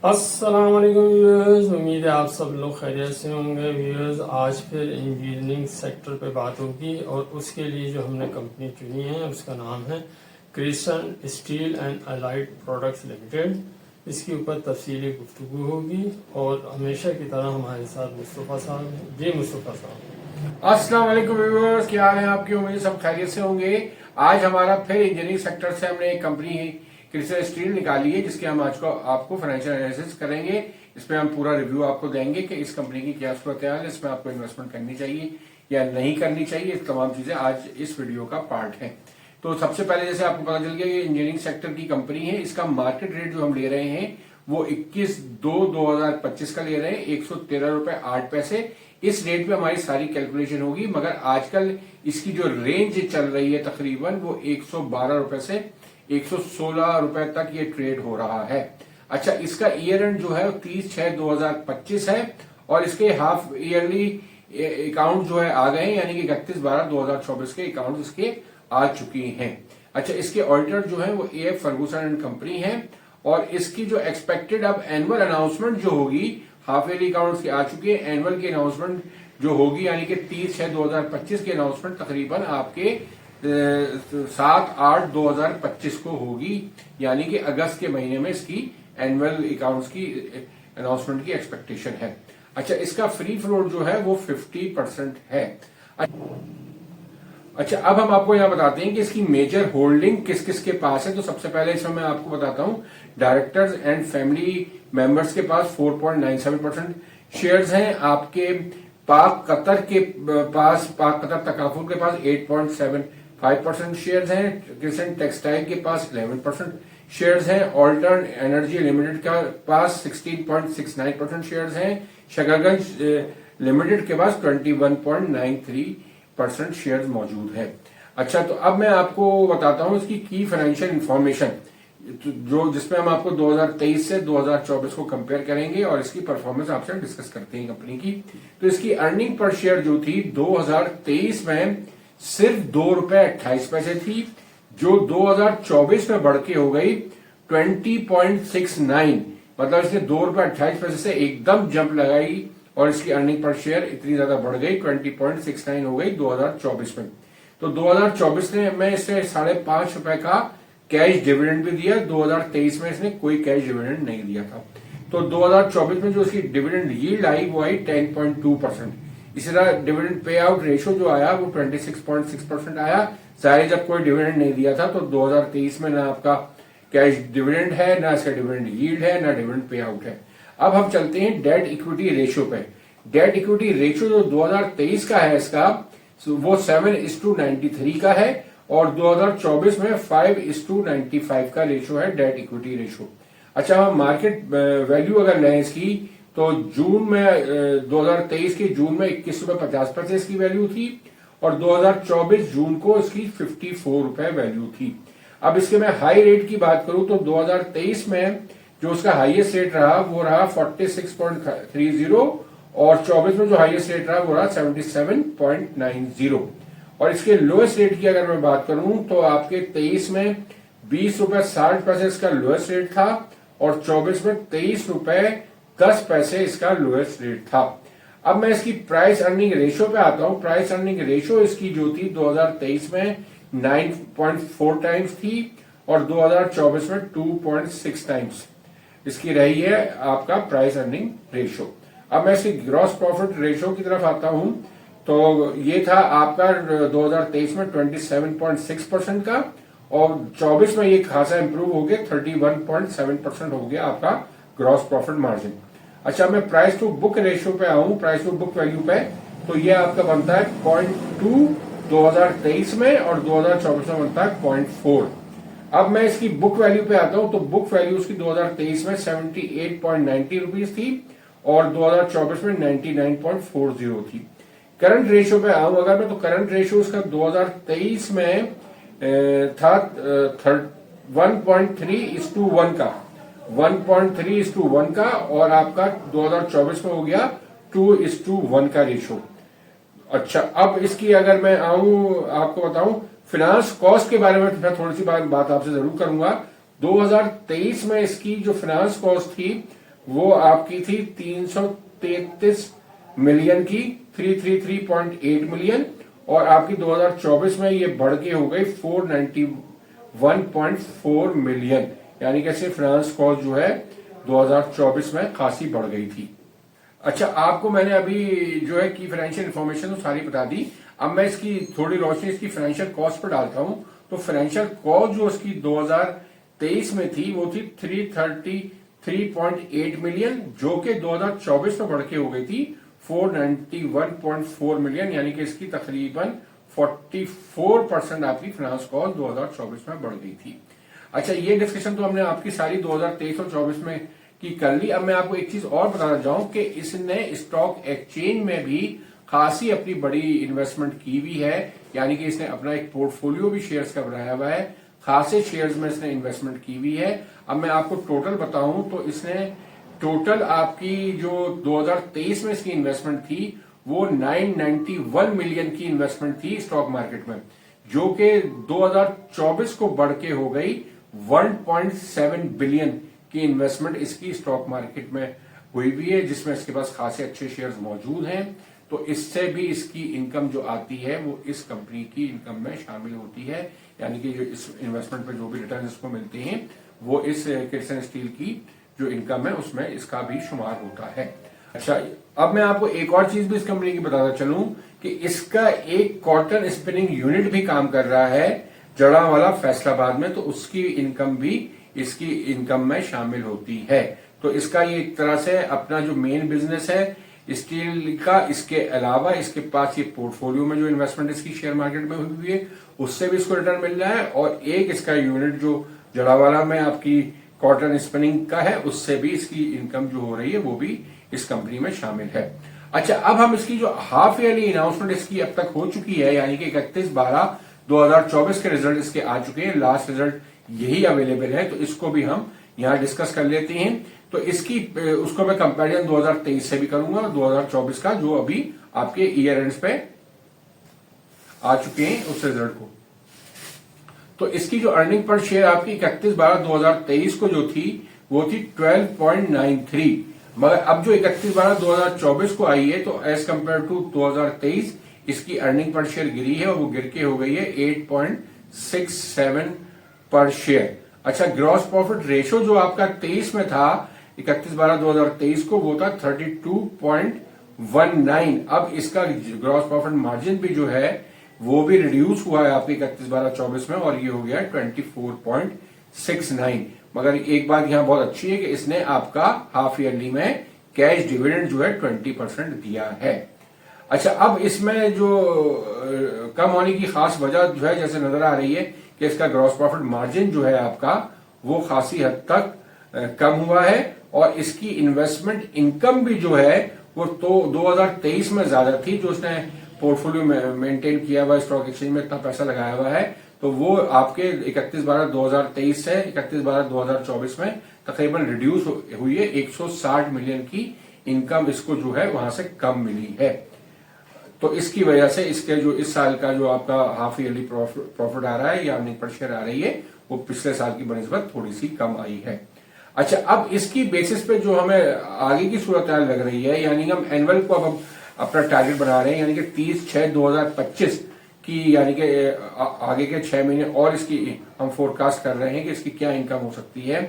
अस्सलाम वालेकुम व्यूअर्स, उम्मीद है आप सब लोग खैरियत से होंगे। व्यूअर्स, आज फिर इंजीनियरिंग सेक्टर पे बात होगी और उसके लिए जो हमने कंपनी चुनी है उसका नाम है Kristen Steel and Allied Products Limited. इसके ऊपर तफसीली गुफ्तगू होगी और हमेशा की तरह हमारे साथ मुस्तफ़ा साहब हैं। जी मुस्तफ़ा साहब। अस्सलाम वालेकुम व्यूअर्स, क्या हाल है आपके? उम्मीद सब खैरियत से होंगे। आज हमारा फिर इंजीनियरिंग सेक्टर से हमने एक कंपनी क्रिस्टल स्टील निकाली है, जिसके हम आज को आपको फाइनेंशियल एनालिसिस करेंगे। इसमें हम पूरा रिव्यू आपको देंगे कि इस कंपनी की क्या सूरत है, इसमें आपको इन्वेस्टमेंट करनी चाहिए या नहीं करनी चाहिए। इस तमाम चीजें आज इस वीडियो का पार्ट है। तो सबसे पहले जैसे आपको पता चल गया, ये इंजीनियरिंग सेक्टर की कंपनी है। इसका मार्केट रेट जो हम ले रहे हैं वो 21/2/2025 का ले रहे हैं, 113.08 रुपए। इस रेट पे हमारी सारी कैलकुलेशन होगी, मगर आजकल इसकी जो रेंज चल रही है तकरीबन वो 112 रुपए से 116 रुपए तक ये ट्रेड हो रहा है। अच्छा, इसका ईयर एंड जो है 30/6/2025 है और इसके हाफ ईयरली अकाउंट जो है आ गए, यानी कि 31/12/2024 के अकाउंट इसके आ चुके हैं। अच्छा, इसके ऑडिटर जो है वो AF फर्गूसन एंड कंपनी है और इसकी जो एक्सपेक्टेड अब एनुअल अनाउंसमेंट जो होगी, हाफ ईयरली अकाउंट्स के आ चुके हैं, एनुअल की अनाउंसमेंट जो होगी यानी कि 30/6/2025 की अनाउंसमेंट तकरीबन आपके 7/8/2025 को होगी, यानी कि अगस्त के महीने में इसकी एनुअल अकाउंट्स की अनाउंसमेंट की एक्सपेक्टेशन है। अच्छा, इसका फ्री फ्लोट जो है वो 50% है। अच्छा, अब हम आपको यहां बताते हैं कि इसकी मेजर होल्डिंग किस किस के पास है। तो सबसे पहले इसमें मैं आपको बताता हूं, डायरेक्टर्स एंड फैमिली मेंबर्स के पास 4.97% शेयर्स हैं। आपके पाक कतर के पास, पाक कतर तकाफुल के पास 8.75% शेयर्स हैं। क्रिस्टन टेक्सटाइल के पास 11% शेयर्स हैं। ऑल्टर्न एनर्जी लिमिटेड के पास 16.69% शेयर्स हैं। शकरगंज लिमिटेड के पास 21.93% शेयर्स मौजूद है। अच्छा, तो अब मैं आपको बताता हूं इसकी की फाइनेंशियल इंफॉर्मेशन, जो जिसमें हम आपको 2023 से 2024 को कंपेयर करेंगे और इसकी परफॉर्मेंस आपसे डिस्कस करते हैं कंपनी की। तो इसकी अर्निंग पर शेयर जो थी 2023 में सिर्फ ₹2.28 थी, जो 2024 में बढ़ के हो गई 20.69, मतलब इसने ₹2.28 से एकदम जंप लगाई और इसकी अर्निंग पर शेयर इतनी ज्यादा बढ़ गई, 20.69 हो गई 2024 में। तो 2024 में इसने ₹5.5 का कैश डिविडेंड भी दिया। 2023 में इसने कोई कैश डिविडेंड नहीं दिया था। तो 2024 में जो इसकी डिविडेंड यील्ड आई वो आई 10.2%। इसी तरह डिविडेंड पे आउट रेशियो जो आया वो 26.6% आया। जाहिर, जब कोई डिविडेंड नहीं दिया था तो 2023 में ना आपका कैश डिविडेंड है, ना इसका डिविडेंड यील्ड है, ना डिविडेंड पे आउट है। अब हम चलते हैं डेट इक्विटी रेशियो पे। डेट इक्विटी रेशियो जो 2023 का है इसका वो 7:93 का है और 2024 में 5:95 का रेशियो है डेट इक्विटी रेशियो। अच्छा, हम मार्केट वैल्यू अगर लें इसकी, तो जून में 2023 के जून में ₹21.50 इसकी वैल्यू थी और 2024 जून को इसकी ₹54 वैल्यू थी। अब इसके मैं हाई रेट की बात करूं तो 2023 में जो उसका हाईएस्ट रेट रहा वो रहा 46.30 और 24 में जो हाईएस्ट रेट रहा वो रहा 77.90। और इसके लोएस्ट रेट की अगर मैं बात करूं तो आपके 23 में ₹20.60 इसका लोएस्ट रेट था और 24 में ₹23.10 इसका लोएस्ट रेट था। अब मैं इसकी प्राइस अर्निंग रेशियो पे आता हूं। प्राइस अर्निंग रेशियो इसकी जो थी 2023 में 9.4 टाइम्स थी और 2024 में 2.6 टाइम्स इसकी रही है आपका प्राइस अर्निंग रेशियो। अब मैं इसकी ग्रॉस प्रॉफिट रेशियो की तरफ आता हूं, तो ये था आपका 2023 में 27.6% का और 24 में ये खासा इंप्रूव हो गया, 31.7% हो गया आपका ग्रॉस प्रॉफिट मार्जिन। अच्छा, मैं प्राइस टू बुक रेशियो पे आऊं, प्राइस टू बुक वैल्यू पे, तो ये आपका बनता है 0.2 2023 में और 2024 में बनता है 0.4। अब मैं इसकी बुक वैल्यू पे आता हूं, तो बुक वैल्यू उसकी 2023 में 78.90 रुपीज थी और 2024 में 99.40 थी। करंट रेशियो पे आऊं अगर मैं, तो करंट रेशियो उसका 2023 में था 1.3:1 का, 1.3:1 का और आपका 2024 में हो गया 2:1 का रेशियो। अच्छा, अब इसकी अगर मैं आऊं आपको बताऊं फिनांस कॉस्ट के बारे में, मैं थोड़ी सी बात आपसे जरूर करूंगा। 2023 में इसकी जो फाइनेंस कॉस्ट थी वो आपकी थी 333 मिलियन की, 333.8 मिलियन, और आपकी 2024 में ये बढ़ के हो गई 491.4 मिलियन, यानी कि सिर्फ फाइनेंस कॉस्ट जो है 2024 में खासी बढ़ गई थी। अच्छा, आपको मैंने अभी जो है की फाइनेंशियल इंफॉर्मेशन तो सारी बता दी। अब मैं इसकी थोड़ी रोशनी इसकी फाइनेंशियल कॉस्ट पर डालता हूं। तो फाइनेंशियल कॉस्ट जो उसकी 2023 में थी वो थी 333.8 मिलियन, जो कि 2024 में बढ़ के हो गई थी 491.4 मिलियन, यानी कि इसकी तकरीबन 44% आपकी फाइनेंस कॉस्ट 2024 में बढ़ गई थी। अच्छा, ये डिस्कशन तो हमने आपकी सारी 2023 और 24 में की कर ली। अब मैं आपको एक चीज और बताना चाहूं कि इसने स्टॉक एक्सचेंज में भी खासी अपनी बड़ी इन्वेस्टमेंट की हुई है, यानी कि इसने अपना एक पोर्टफोलियो भी शेयर्स का बनाया हुआ है, खासे शेयर्स में इसने इन्वेस्टमेंट की हुई है। अब मैं आपको टोटल बताऊं तो इसने टोटल आपकी जो 2023 में इसकी इन्वेस्टमेंट थी वो 991 मिलियन की इन्वेस्टमेंट थी स्टॉक मार्केट में, जो कि 2024 को बढ़ के हो गई 1.7 बिलियन की इन्वेस्टमेंट इसकी स्टॉक मार्केट में हुई भी है, जिसमें इसके पास खासे अच्छे शेयर्स मौजूद हैं। तो इससे भी इसकी इनकम जो आती है वो इस कंपनी की इनकम में शामिल होती है, यानी कि जो इस इन्वेस्टमेंट पे जो भी रिटर्न इसको मिलते हैं वो इस क्रिस्टन स्टील की जो इनकम है उसमें इसका भी शुमार होता है। अच्छा, अब मैं आपको एक और चीज भी इस कंपनी की बताता चलूं कि इसका एक कॉटन स्पिनिंग यूनिट भी काम कर रहा है जड़ावाला फैसलाबाद में, तो उसकी इनकम भी इसकी इनकम में शामिल होती है। तो इसका ये एक तरह से अपना जो मेन बिजनेस है स्टील का, इसके अलावा इसके पास ये पोर्टफोलियो में जो इन्वेस्टमेंट इसकी शेयर मार्केट में हुई है उससे भी इसको रिटर्न मिल रहा है, और एक इसका यूनिट जो जड़ावाला में आपकी कॉटन स्पिनिंग का है उससे भी इसकी इनकम जो हो रही है वो भी इस कंपनी में शामिल है। अच्छा, अब हम इसकी जो हाफ ईयरली अनाउंसमेंट इसकी अब तक हो चुकी है, यानी कि 31/12/2024 के रिजल्ट इसके आ चुके हैं, लास्ट रिजल्ट यही अवेलेबल है, तो इसको भी हम यहां डिस्कस कर लेते हैं। तो इसकी उसको मैं कंपेरिजन 2023 से भी करूंगा और 2024 का जो अभी आपके ईयर एंड्स पे आ चुके हैं उस रिजल्ट को। तो इसकी जो अर्निंग पर शेयर आपकी 31/12/2023 को जो थी वो थी 12.93, मगर अब जो 31/12/2024 को आई है तो एज कंपेयर टू 2023 इसकी अर्निंग पर शेयर गिरी है और वो गिर के हो गई है 8.67 पर शेयर। अच्छा, ग्रॉस प्रॉफिट रेशो जो आपका 23 में था 31/12/2023 को वो था 32.19। अब इसका ग्रॉस प्रॉफिट मार्जिन भी जो है वो भी रिड्यूस हुआ है आपके 31/12/24 में और ये हो गया 24.69। मगर एक बात यहां बहुत अच्छी है कि इसने आपका हाफ ईयरली में कैश डिविडेंड जो है 20% दिया है। अच्छा, अब इसमें जो कम होने की खास वजह जो है जैसे नजर आ रही है कि इसका ग्रॉस प्रॉफिट मार्जिन जो है आपका वो खासी हद तक कम हुआ है, और इसकी इन्वेस्टमेंट इनकम भी जो है वो तो 2023 में ज्यादा थी, जो उसने पोर्टफोलियो में मेंटेन किया हुआ स्टॉक एक्सचेंज में इतना पैसा लगाया हुआ है, तो वो आपके 31/12/2023 से 31/12/2024 में तकरीबन रिड्यूस हुई है। 160 मिलियन की इनकम इसको जो है वहां से कम मिली है। तो इसकी वजह से इसके जो इस साल का जो आपका हाफ ईयरली प्रॉफिट आ रहा है या अर्निंग पर शेयर आ रही है वो पिछले साल की बनस्बत थोड़ी सी कम आई है। अच्छा, अब इसकी बेसिस पे जो हमें आगे की सूरत लग रही है, यानी हम एनुअल को अब अपना टारगेट बना रहे हैं, यानी कि 30/6/2025 की, यानी कि आगे के 6 महीने और इसकी हम फोरकास्ट कर रहे हैं कि इसकी क्या इनकम हो सकती है।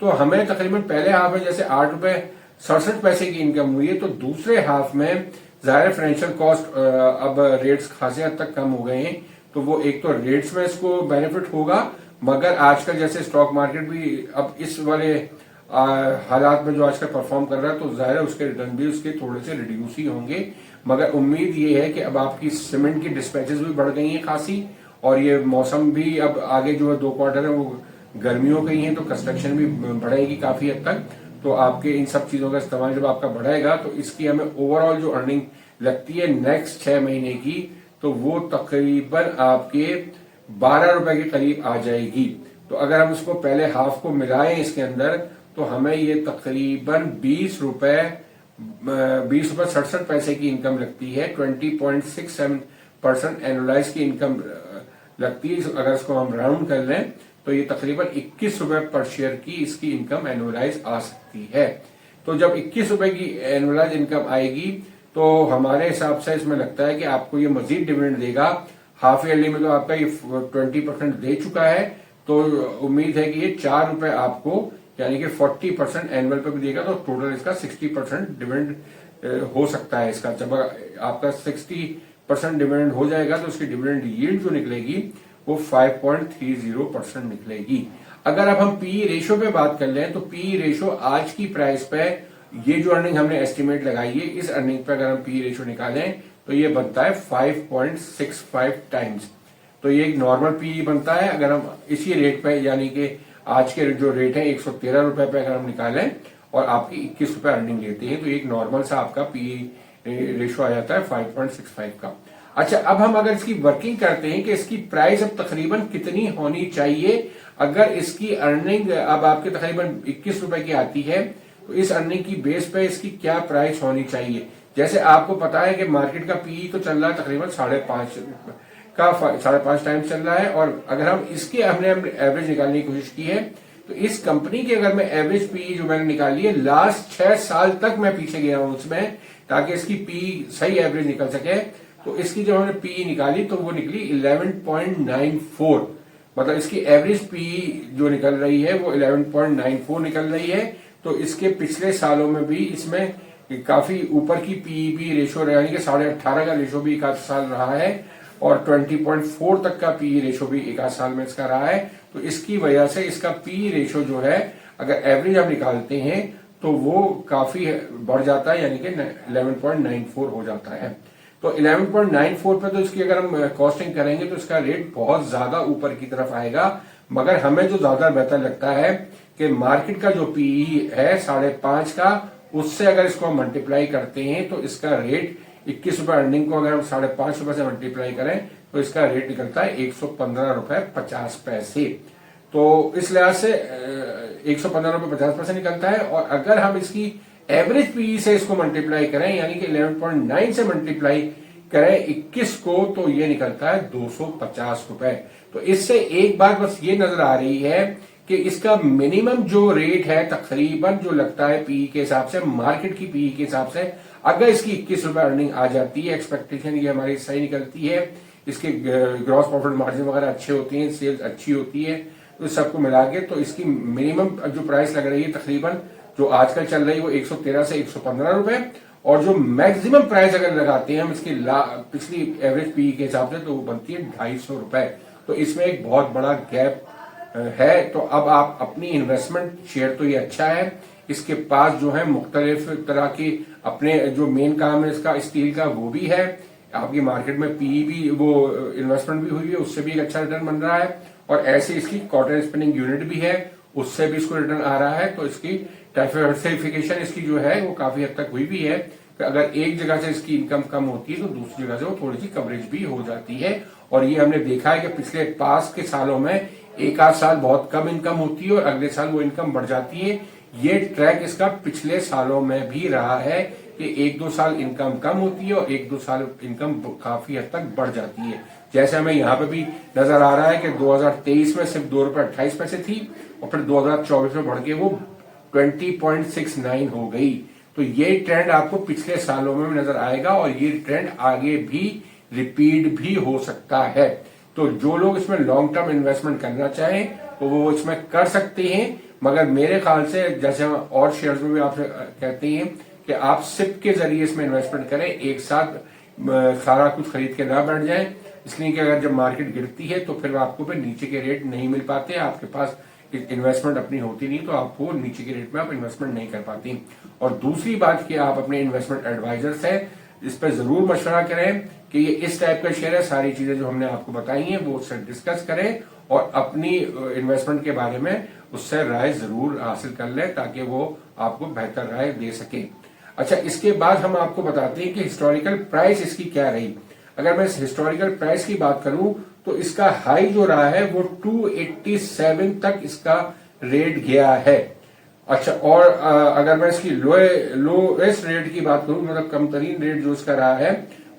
तो हमें तकरीबन पहले हाफ में जैसे 8.67 की इनकम हुई है, तो दूसरे हाफ में जाहिर फाइनेंशियल कॉस्ट अब रेट्स खासे हद तक कम हो गए हैं, तो वो एक तो रेट्स में इसको बेनिफिट होगा, मगर आजकल जैसे स्टॉक मार्केट भी अब इस वाले हालात में जो आजकल परफॉर्म कर रहा है, तो जाहिर है उसके रिटर्न भी उसके थोड़े से रिड्यूस ही होंगे। मगर उम्मीद ये है कि अब आपकी सीमेंट की डिस्पैचेस भी बढ़ गई हैं खासी, और ये मौसम भी अब आगे जो है 2 क्वार्टर है वो गर्मियों के ही हैं, तो कंस्ट्रक्शन भी बढ़ेगी काफी हद तक। तो आपके इन सब चीजों का इस्तेमाल जब आपका बढ़ेगा तो इसकी हमें ओवरऑल जो अर्निंग लगती है नेक्स्ट 6 महीने की, तो वो तकरीबन आपके 12 रुपए के करीब आ जाएगी। तो अगर हम इसको पहले हाफ को मिलाएं इसके अंदर, तो हमें ये तकरीबन 20.67 की इनकम लगती है। 20.67% एनुअलाइज की इनकम लगती है। अगर इसको हम राउंड कर लें तो ये तकरीबन 21 रुपए पर शेयर की इसकी इनकम एनुअलाइज आ सकती है। तो जब 21 रुपए की एनुअलाइज इनकम आएगी तो हमारे हिसाब से इसमें लगता है कि आपको ये मजीद डिविडेंड देगा। हाफ ईयरली में तो आपका ये 20% दे चुका है, तो उम्मीद है कि ये 4 रुपए आपको यानी कि 40% एनुअल पे भी देगा, तो टोटल इसका 60% डिविडेंड हो सकता है इसका। जब आपका 60% डिविडेंड हो जाएगा तो उसकी डिविडेंड यील्ड जो निकलेगी वो 5.30% निकलेगी। अगर अब हम पी रेशो पे बात कर लें तो पी रेशो आज की प्राइस पे ये जो अर्निंग हमने एस्टिमेट लगाई है, इस अर्निंग पे अगर हम पी रेशो निकालें तो ये बनता है 5.65 टाइम्स। तो ये एक नॉर्मल पी बनता है। अगर हम इसी रेट पे यानी कि आज के जो रेट है 113 रुपए पे अगर हम निकालें और आपकी 21 रुपए अर्निंग लेते हैं तो एक नॉर्मल सा आपका पी रेशो आ जाता है 5.65 का। अच्छा, अब हम अगर इसकी वर्किंग करते हैं कि इसकी प्राइस अब तकरीबन कितनी होनी चाहिए, अगर इसकी अर्निंग अब आपके तकरीबन 21 रुपए की आती है तो इस अर्निंग की बेस पे इसकी क्या प्राइस होनी चाहिए। जैसे आपको पता है कि मार्केट का पी तो चल रहा है तकरीबन 5.5 टाइम्स चल रहा है, और अगर हम इसके हमने एवरेज निकालने की कोशिश की है तो इस कंपनी की अगर मैं एवरेज पी जो मैंने निकाली है लास्ट 6 साल तक मैं पीछे गया हूं उसमें, ताकि इसकी पी सही एवरेज निकल सके। तो इसकी जब हमने पी निकाली तो वो निकली 11.94, मतलब इसकी एवरेज पी जो निकल रही है वो 11.94 निकल रही है। तो इसके पिछले सालों में भी इसमें काफी ऊपर की पीईबी रेशो यानी कि 18.5 का रेशो भी एक आध साल रहा है, और 20.4 तक का पी रेशो भी एक आध साल में इसका रहा है। तो इसकी वजह से इसका पी रेशो जो है अगर एवरेज हम निकालते हैं तो वो काफी बढ़ जाता है, यानी कि 11.94 हो जाता है। तो 11.94 पे तो इसकी अगर हम कॉस्टिंग करेंगे तो इसका रेट बहुत ज्यादा ऊपर की तरफ आएगा। मगर हमें जो ज्यादा बेहतर लगता है कि मार्केट का जो पीई है 5.5 का, उससे अगर इसको हम मल्टीप्लाई करते हैं तो इसका रेट 21 रुपए अर्निंग को अगर हम 5.5 रुपए से मल्टीप्लाई करें तो इसका रेट निकलता है 115 रुपए 50 पैसे। तो इस लिहाज से 115 रुपए 50 पैसे निकलता है। और अगर हम इसकी एवरेज पीई से इसको मल्टीप्लाई करें यानी कि 11.9 से मल्टीप्लाई करें 21 को, तो ये निकलता है 250 रुपए। तो इससे एक बात बस ये नजर आ रही है कि इसका मिनिमम जो रेट है तकरीबन जो लगता है पीई के हिसाब से, मार्केट की पीई के हिसाब से, अगर इसकी 21 रुपए अर्निंग आ जाती है, एक्सपेक्टेशन ये हमारी सही निकलती है, इसके ग्रॉस प्रॉफिट मार्जिन वगैरह अच्छे होती हैं, सेल्स अच्छी होती है, तो सबको मिला के तो इसकी मिनिमम जो प्राइस लग रही है तकरीबन जो आजकल चल रही है वो 113 से 115 रुपए, और जो मैक्सिमम प्राइस अगर लगाते हैं हम इसकी पिछली एवरेज पी के हिसाब से तो वो बनती है 250 रुपए। तो इसमें एक बहुत बड़ा गैप है। तो अब आप अपनी इन्वेस्टमेंट शेयर तो ये अच्छा है, इसके पास जो है मुख्तलिफ तरह की अपने जो मेन काम है इसका स्टील का वो भी है, आपकी मार्केट में पी भी वो इन्वेस्टमेंट भी हुई है, उससे भी एक अच्छा रिटर्न बन रहा है, और ऐसे इसकी कॉटन स्पिनिंग यूनिट भी है, उससे भी इसको रिटर्न आ रहा है। तो इसकी डाइवर्सिफिकेशन इसकी जो है वो काफी हद तक हुई भी है कि अगर एक जगह से इसकी इनकम कम होती है तो दूसरी जगह से वो थोड़ी सी कवरेज भी हो जाती है। और ये हमने देखा है कि पिछले पास के सालों में एक आध साल बहुत कम इनकम होती है और अगले साल वो इनकम बढ़ जाती है। ये ट्रैक इसका पिछले सालों में भी रहा है कि एक दो साल इनकम कम होती है और एक दो साल इनकम काफी हद तक बढ़ जाती है। जैसे हमें यहाँ पे भी नजर आ रहा है कि 2023 में सिर्फ 2 रुपए 28 पैसे थी और फिर 2024 में बढ़ के वो 20.69 हो गई। तो ये ट्रेंड आपको पिछले सालों में नजर आएगा और ये ट्रेंड आगे भी रिपीट भी हो सकता है। तो जो लोग इसमें लॉन्ग टर्म इन्वेस्टमेंट करना चाहें तो वो इसमें कर सकते हैं, मगर मेरे ख्याल से जैसे हम और शेयर्स में भी आपसे कहते हैं कि आप सिप के जरिए इसमें इन्वेस्टमेंट करें, एक साथ सारा कुछ खरीद के ना बैठ जाएं, इसलिए कि अगर जब मार्केट गिरती है तो फिर आपको फिर नीचे के रेट नहीं मिल पाते, आपके पास इन्वेस्टमेंट अपनी होती नहीं, तो आपको नीचे के रेट में आप इन्वेस्टमेंट नहीं कर पाती। और दूसरी बात कि आप अपने इन्वेस्टमेंट एडवाइजर से इस पर जरूर मशवरा करें कि ये इस टाइप का शेयर है, सारी चीजें जो हमने आपको बताई हैं वो उससे डिस्कस करें और अपनी इन्वेस्टमेंट के बारे में उससे राय जरूर हासिल कर लें ताकि वो आपको बेहतर राय दे सके। अच्छा, इसके बाद हम आपको बताते हैं कि हिस्टोरिकल प्राइस इसकी क्या रही। अगर मैं इस हिस्टोरिकल प्राइस की बात करूं तो इसका हाई जो रहा है वो 287 तक इसका रेट गया है। अच्छा, और अगर मैं इसकी लोएस्ट रेट की बात करूं, मतलब कम तरीन रेट जो इसका रहा है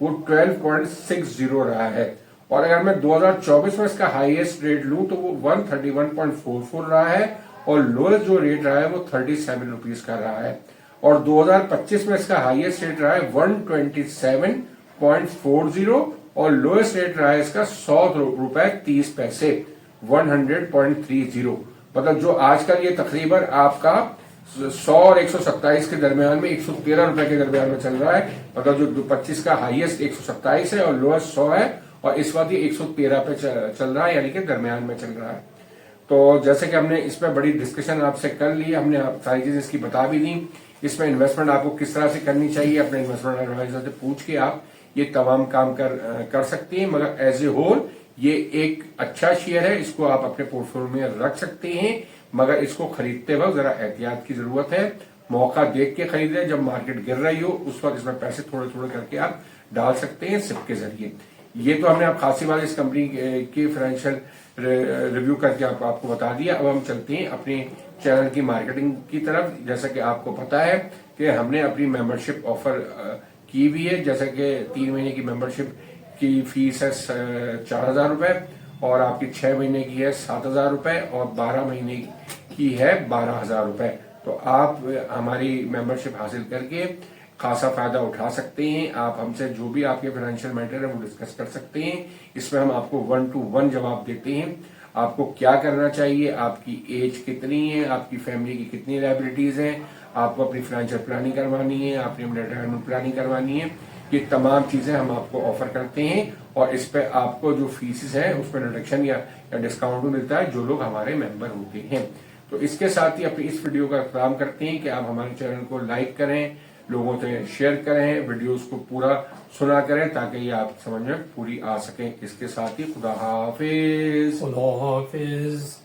वो 12.60 रहा है। और अगर मैं 2024 में इसका हाईएस्ट रेट लूं तो वो 131.44 रहा है और लोएस्ट जो रेट रहा है वो 37 रुपीज का रहा है। और 2025 में इसका हाईएस्ट रेट रहा है 127.40 और लोएस्ट रेट रहा है इसका 100 रुपए 30 पैसे 100.30। मतलब जो आजकल ये तकरीबन आपका 100 और 127 के दरमियान में 113 रुपए के दरमियान में चल रहा है। मतलब जो 25 का हाईएस्ट 127 है और लोएस्ट 100 है और इस वक्त ये 113 पे चल रहा है, यानी कि दरमियान में चल रहा है। तो जैसे कि हमने इस पर बड़ी डिस्कशन आपसे कर ली, हमने आप सारी चीजें इसकी बता भी दी। इसमें इन्वेस्टमेंट आपको किस तरह से करनी चाहिए, अपने इन्वेस्टमेंट एडवाइजर से पूछ के आप ये तमाम काम कर सकते हैं। मगर एज ए होल ये एक अच्छा शेयर है, इसको आप अपने पोर्टफोलियो में रख सकते हैं। मगर इसको खरीदते वक्त जरा एहतियात की जरूरत है। मौका देख के खरीदें, जब मार्केट गिर रही हो उस वक्त इसमें पैसे थोड़े थोड़े करके आप डाल सकते हैं सिप के जरिए। ये तो हमने आप खासी वाले इस कंपनी के फाइनेंशियल रिव्यू करके आपको बता दिया। अब हम चलते हैं अपने चैनल की मार्केटिंग की तरफ। जैसा कि आपको पता है कि हमने अपनी मेंबरशिप ऑफर की भी है, जैसे कि 3 महीने की मेंबरशिप की फीस है 4,000 रुपए और आपकी 6 महीने की है 7,000 रुपए और 12 महीने की है 12,000 रुपए। तो आप हमारी मेंबरशिप हासिल करके खासा फायदा उठा सकते हैं। आप हमसे जो भी आपके फाइनेंशियल मैटर है वो डिस्कस कर सकते हैं। इसमें हम आपको 1 to 1 जवाब देते हैं। आपको क्या करना चाहिए, आपकी एज कितनी है, आपकी फैमिली की कितनी लायबिलिटीज हैं, आपको अपनी फाइनेंशियल प्लानिंग करवानी है, आपने रिटायरमेंट प्लानिंग करवानी है, ये तमाम चीजें हम आपको ऑफर करते हैं। और इस पे आपको जो फीस है उस पर रिडक्शन या डिस्काउंट भी मिलता है जो लोग हमारे मेंबर होते हैं। तो इसके साथ ही अपनी इस वीडियो का काम करते हैं कि आप हमारे चैनल को लाइक करें, लोगों से शेयर करें, वीडियोस को पूरा सुना करें ताकि ये आप समझ में पूरी आ सके। इसके साथ ही खुदा हाफिज। खुदा हाफिज।